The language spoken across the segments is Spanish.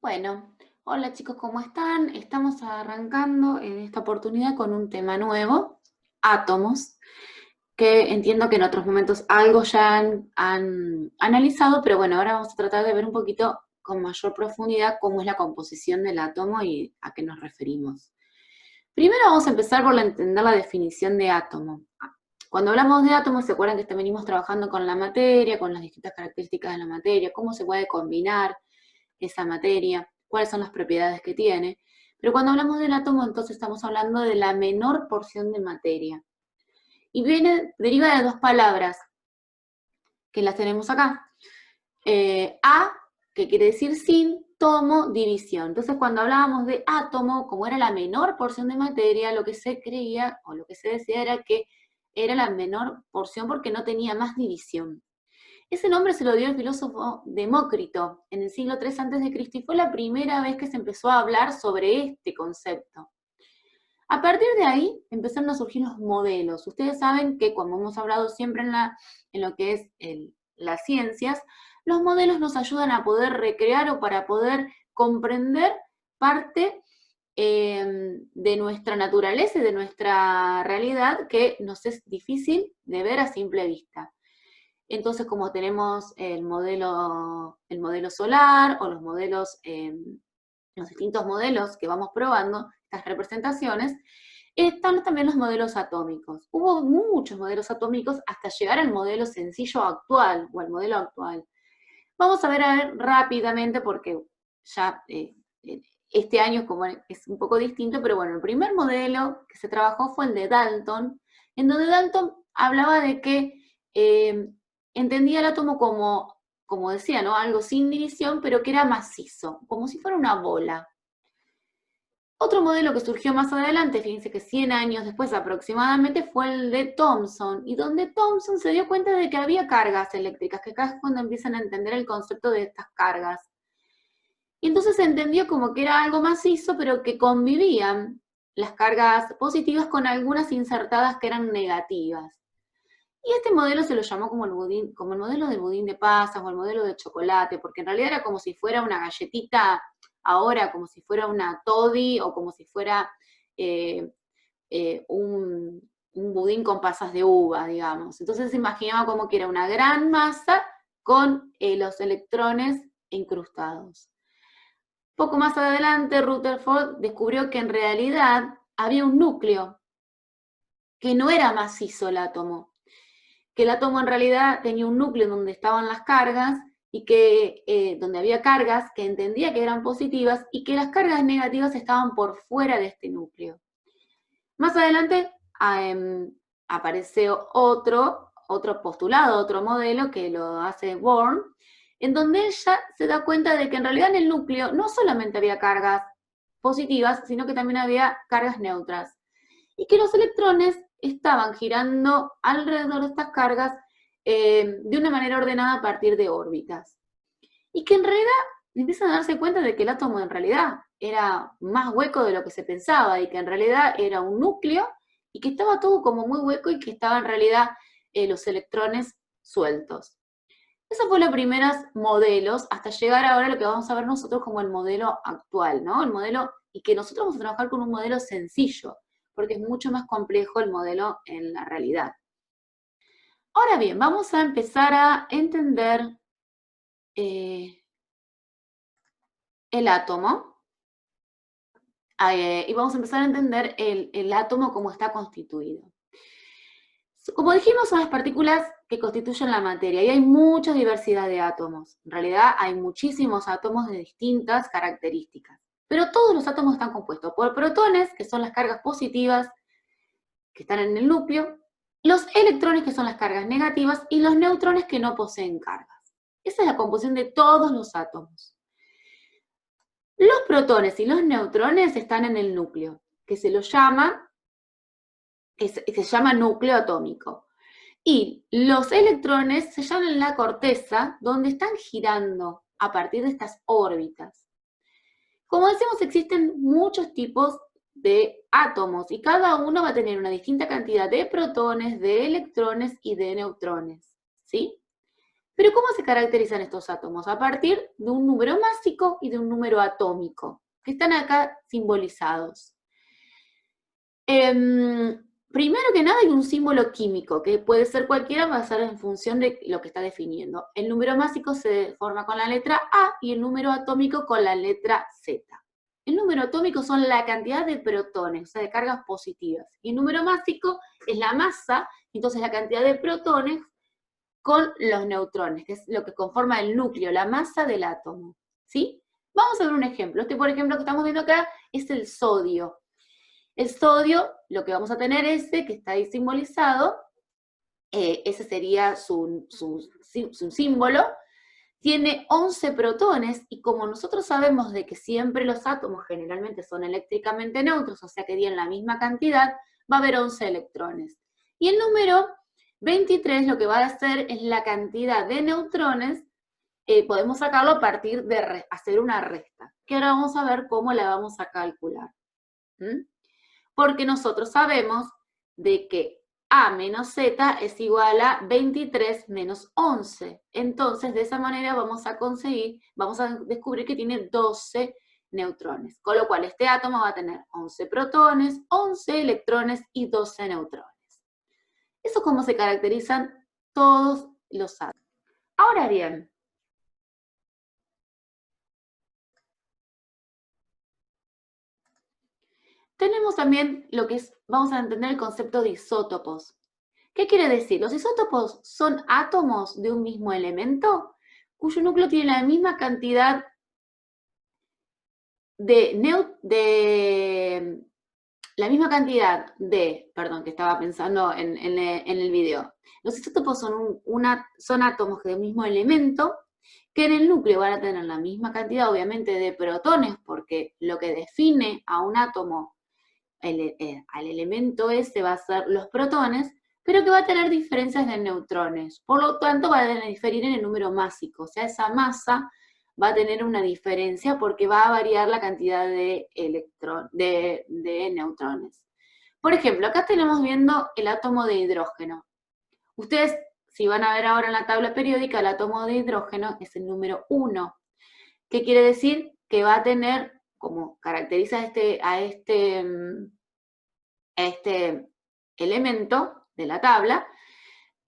Bueno, hola chicos, ¿cómo están? Estamos arrancando en esta oportunidad con un tema nuevo, átomos, que entiendo que en otros momentos algo ya han analizado, pero bueno, ahora vamos a tratar de ver un poquito con mayor profundidad cómo es la composición del átomo y a qué nos referimos. Primero vamos a empezar por entender la definición de átomo. Cuando hablamos de átomos, ¿se acuerdan que venimos trabajando con la materia, con las distintas características de la materia, cómo se puede combinar esa materia, cuáles son las propiedades que tiene? Pero cuando hablamos del átomo, entonces estamos hablando de la menor porción de materia. Y deriva de dos palabras que las tenemos acá. A, que quiere decir sin, tomo, división. Entonces, cuando hablábamos de átomo, como era la menor porción de materia, lo que se creía o lo que se decía era que era la menor porción porque no tenía más división. Ese nombre se lo dio el filósofo Demócrito en el siglo III a.C. y fue la primera vez que se empezó a hablar sobre este concepto. A partir de ahí empezaron a surgir los modelos. Ustedes saben que, como hemos hablado siempre en lo que es las ciencias, los modelos nos ayudan a poder recrear o para poder comprender parte de nuestra naturaleza y de nuestra realidad que nos es difícil de ver a simple vista. Entonces, como tenemos el modelo solar o los distintos modelos que vamos probando, estas representaciones, están también los modelos atómicos. Hubo muchos modelos atómicos hasta llegar al modelo sencillo actual, o al modelo actual. Vamos a ver rápidamente, porque ya este año como es un poco distinto, pero bueno, el primer modelo que se trabajó fue el de Dalton, en donde Dalton hablaba de que entendía el átomo como decía, ¿no? Algo sin división, pero que era macizo, como si fuera una bola. Otro modelo que surgió más adelante, fíjense que 100 años después aproximadamente, fue el de Thomson, y donde Thomson se dio cuenta de que había cargas eléctricas, que acá es cuando empiezan a entender el concepto de estas cargas. Y entonces se entendió como que era algo macizo, pero que convivían las cargas positivas con algunas insertadas que eran negativas. Y este modelo se lo llamó como el modelo del budín de pasas o el modelo de chocolate, porque en realidad era como si fuera una galletita, ahora como si fuera una toddy o como si fuera eh, un budín con pasas de uva, digamos. Entonces se imaginaba como que era una gran masa con los electrones incrustados. Poco más adelante, Rutherford descubrió que en realidad había un núcleo, que no era macizo el átomo, que el átomo en realidad tenía un núcleo donde estaban las cargas y que donde había cargas que entendía que eran positivas y que las cargas negativas estaban por fuera de este núcleo. Más adelante aparece otro postulado, otro modelo que lo hace Born, en donde ella se da cuenta de que en realidad en el núcleo no solamente había cargas positivas, sino que también había cargas neutras. Y que los electrones estaban girando alrededor de estas cargas de una manera ordenada a partir de órbitas. Y que en realidad empiezan a darse cuenta de que el átomo en realidad era más hueco de lo que se pensaba y que en realidad era un núcleo y que estaba todo como muy hueco y que estaban en realidad los electrones sueltos. Esos fueron los primeros modelos hasta llegar ahora a lo que vamos a ver nosotros como el modelo actual, ¿no? El modelo, y que nosotros vamos a trabajar con un modelo sencillo, porque es mucho más complejo el modelo en la realidad. Ahora bien, vamos a empezar a entender el átomo, y vamos a empezar a entender el átomo cómo está constituido. Como dijimos, son las partículas que constituyen la materia y hay mucha diversidad de átomos. En realidad hay muchísimos átomos de distintas características. Pero todos los átomos están compuestos por protones, que son las cargas positivas que están en el núcleo, los electrones, que son las cargas negativas, y los neutrones, que no poseen cargas. Esa es la composición de todos los átomos. Los protones y los neutrones están en el núcleo, que se llama núcleo atómico. Y los electrones se hallan en la corteza, donde están girando a partir de estas órbitas. Como decimos, existen muchos tipos de átomos y cada uno va a tener una distinta cantidad de protones, de electrones y de neutrones, ¿sí? Pero ¿cómo se caracterizan estos átomos? A partir de un número másico y de un número atómico, que están acá simbolizados. Primero que nada hay un símbolo químico, que puede ser cualquiera, va a ser en función de lo que está definiendo. El número másico se forma con la letra A y el número atómico con la letra Z. El número atómico son la cantidad de protones, o sea, de cargas positivas. Y el número másico es la masa, entonces la cantidad de protones con los neutrones, que es lo que conforma el núcleo, la masa del átomo. ¿Sí? Vamos a ver un ejemplo. Este, por ejemplo, que estamos viendo acá es el sodio. El sodio, lo que vamos a tener ese, que está ahí simbolizado, ese sería su símbolo, tiene 11 protones, y como nosotros sabemos de que siempre los átomos generalmente son eléctricamente neutros, o sea que tienen la misma cantidad, va a haber 11 electrones. Y el número 23 lo que va a hacer es la cantidad de neutrones, podemos sacarlo a partir de hacer una resta, que ahora vamos a ver cómo la vamos a calcular. Porque nosotros sabemos de que A menos Z es igual a 23 menos 11. Entonces, de esa manera vamos a descubrir que tiene 12 neutrones. Con lo cual, este átomo va a tener 11 protones, 11 electrones y 12 neutrones. Eso es como se caracterizan todos los átomos. Ahora bien, tenemos también lo que es, vamos a entender el concepto de isótopos. ¿Qué quiere decir? Los isótopos son átomos de un mismo elemento cuyo núcleo tiene la misma cantidad perdón, que estaba pensando en el video. Los isótopos son átomos del mismo elemento que en el núcleo van a tener la misma cantidad, obviamente, de protones, porque lo que define a un átomo, al elemento ese, va a ser los protones, pero que va a tener diferencias de neutrones. Por lo tanto, va a diferir en el número másico. O sea, esa masa va a tener una diferencia porque va a variar la cantidad de neutrones. Por ejemplo, acá tenemos viendo el átomo de hidrógeno. Ustedes, si van a ver ahora en la tabla periódica, el átomo de hidrógeno es el número 1. ¿Qué quiere decir? Que va a tener, como caracteriza a este elemento de la tabla,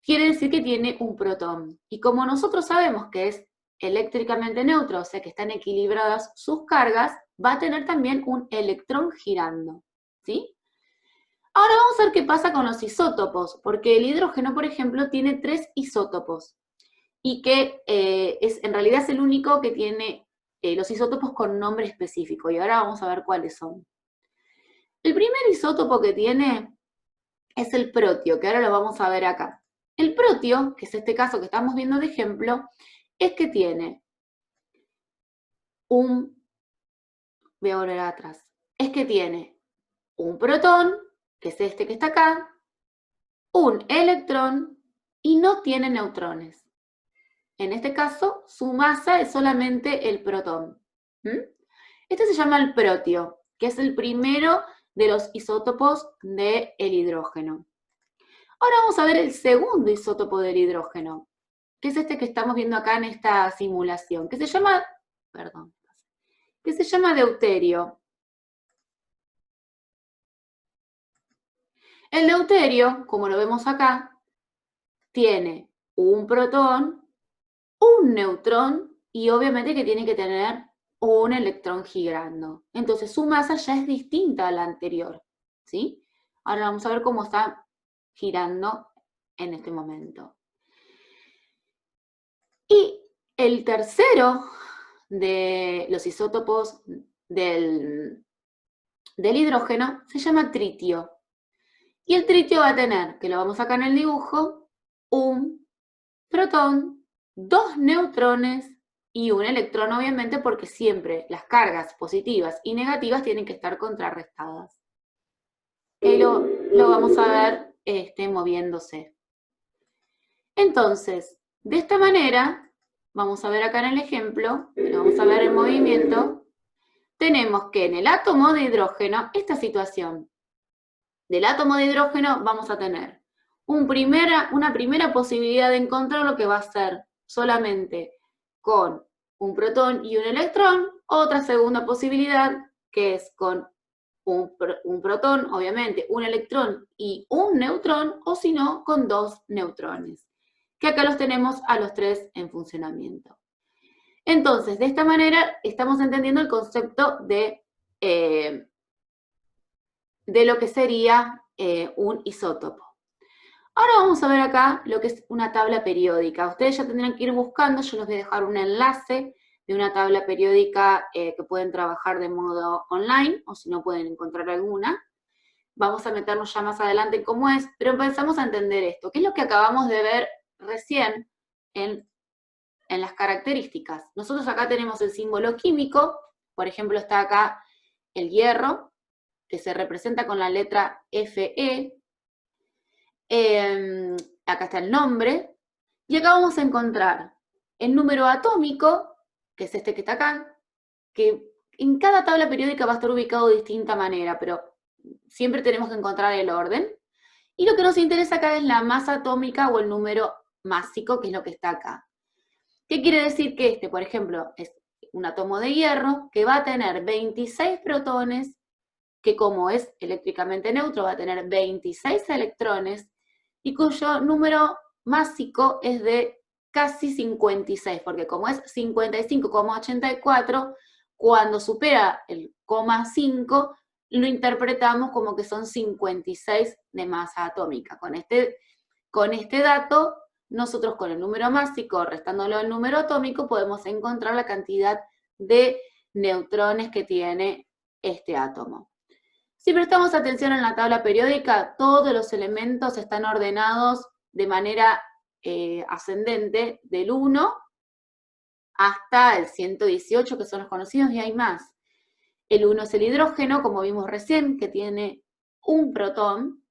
quiere decir que tiene un protón. Y como nosotros sabemos que es eléctricamente neutro, o sea que están equilibradas sus cargas, va a tener también un electrón girando, ¿sí? Ahora vamos a ver qué pasa con los isótopos, porque el hidrógeno, por ejemplo, tiene 3 isótopos, y que en realidad es el único que tiene los isótopos con nombre específico, y ahora vamos a ver cuáles son. El primer isótopo que tiene es el protio, que ahora lo vamos a ver acá. El protio, que es este caso que estamos viendo de ejemplo, es que tiene voy a volver atrás, es que tiene un protón, que es este que está acá, un electrón, y no tiene neutrones. En este caso, su masa es solamente el protón. Este se llama el protio, que es el primero de los isótopos del hidrógeno. Ahora vamos a ver el segundo isótopo del hidrógeno, que es este que estamos viendo acá en esta simulación, que se llama deuterio. El deuterio, como lo vemos acá, tiene un protón, un neutrón, y obviamente que tiene que tener un electrón girando. Entonces su masa ya es distinta a la anterior, ¿sí? Ahora vamos a ver cómo está girando en este momento. Y el tercero de los isótopos del hidrógeno se llama tritio. Y el tritio va a tener, que lo vamos acá en el dibujo, un protón, 2 neutrones y un electrón, obviamente, porque siempre las cargas positivas y negativas tienen que estar contrarrestadas. Y lo vamos a ver moviéndose. Entonces, de esta manera, vamos a ver acá en el ejemplo, lo vamos a ver en movimiento, tenemos que en el átomo de hidrógeno, esta situación, del átomo de hidrógeno vamos a tener una primera posibilidad de encontrar lo que va a ser solamente con un protón y un electrón, otra segunda posibilidad que es con un protón, obviamente, un electrón y un neutrón, o si no, con 2 neutrones, que acá los tenemos a los 3 en funcionamiento. Entonces, de esta manera estamos entendiendo el concepto de lo que sería un isótopo. Ahora vamos a ver acá lo que es una tabla periódica. Ustedes ya tendrán que ir buscando, yo les voy a dejar un enlace de una tabla periódica que pueden trabajar de modo online, o si no pueden encontrar alguna. Vamos a meternos ya más adelante en cómo es, pero empezamos a entender esto. ¿Qué es lo que acabamos de ver recién en las características? Nosotros acá tenemos el símbolo químico, por ejemplo está acá el hierro, que se representa con la letra Fe. Acá está el nombre, y acá vamos a encontrar el número atómico, que es este que está acá, que en cada tabla periódica va a estar ubicado de distinta manera, pero siempre tenemos que encontrar el orden. Y lo que nos interesa acá es la masa atómica o el número másico, que es lo que está acá. ¿Qué quiere decir que este, por ejemplo, es un átomo de hierro que va a tener 26 protones, que como es eléctricamente neutro va a tener 26 electrones, y cuyo número másico es de casi 56, porque como es 55,84, cuando supera el coma 5, lo interpretamos como que son 56 de masa atómica. Con este dato, nosotros con el número másico, restándolo al número atómico, podemos encontrar la cantidad de neutrones que tiene este átomo. Si prestamos atención en la tabla periódica, todos los elementos están ordenados de manera ascendente del 1 hasta el 118, que son los conocidos, y hay más. El 1 es el hidrógeno, como vimos recién, que tiene un protón.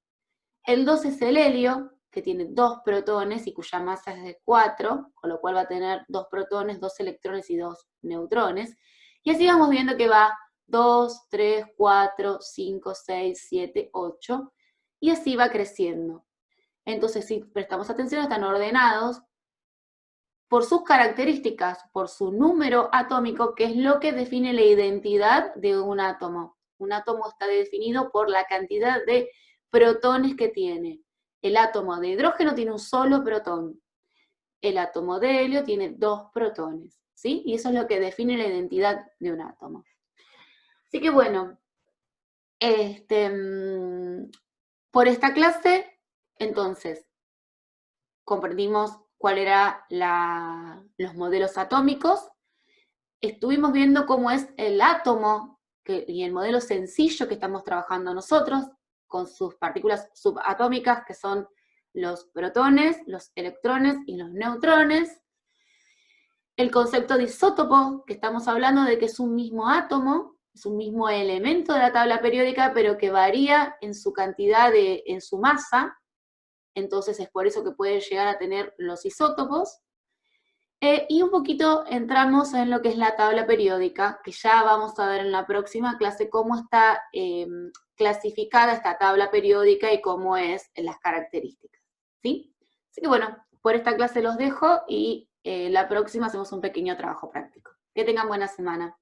El 2 es el helio, que tiene 2 protones y cuya masa es de 4, con lo cual va a tener 2 protones, 2 electrones y 2 neutrones. Y así vamos viendo que va 2, 3, 4, 5, 6, 7, 8, y así va creciendo. Entonces, si prestamos atención, están ordenados por sus características, por su número atómico, que es lo que define la identidad de un átomo. Un átomo está definido por la cantidad de protones que tiene. El átomo de hidrógeno tiene un solo protón. El átomo de helio tiene 2 protones, ¿sí? Y eso es lo que define la identidad de un átomo. Así que bueno, por esta clase, entonces, comprendimos cuáles eran los modelos atómicos, estuvimos viendo cómo es el átomo y el modelo sencillo que estamos trabajando nosotros, con sus partículas subatómicas, que son los protones, los electrones y los neutrones. El concepto de isótopo, que estamos hablando de que es un mismo átomo, es un mismo elemento de la tabla periódica, pero que varía en su cantidad, en su masa, entonces es por eso que puede llegar a tener los isótopos. Y un poquito entramos en lo que es la tabla periódica, que ya vamos a ver en la próxima clase cómo está clasificada esta tabla periódica y cómo es las características, ¿sí? Así que bueno, por esta clase los dejo y la próxima hacemos un pequeño trabajo práctico. Que tengan buena semana.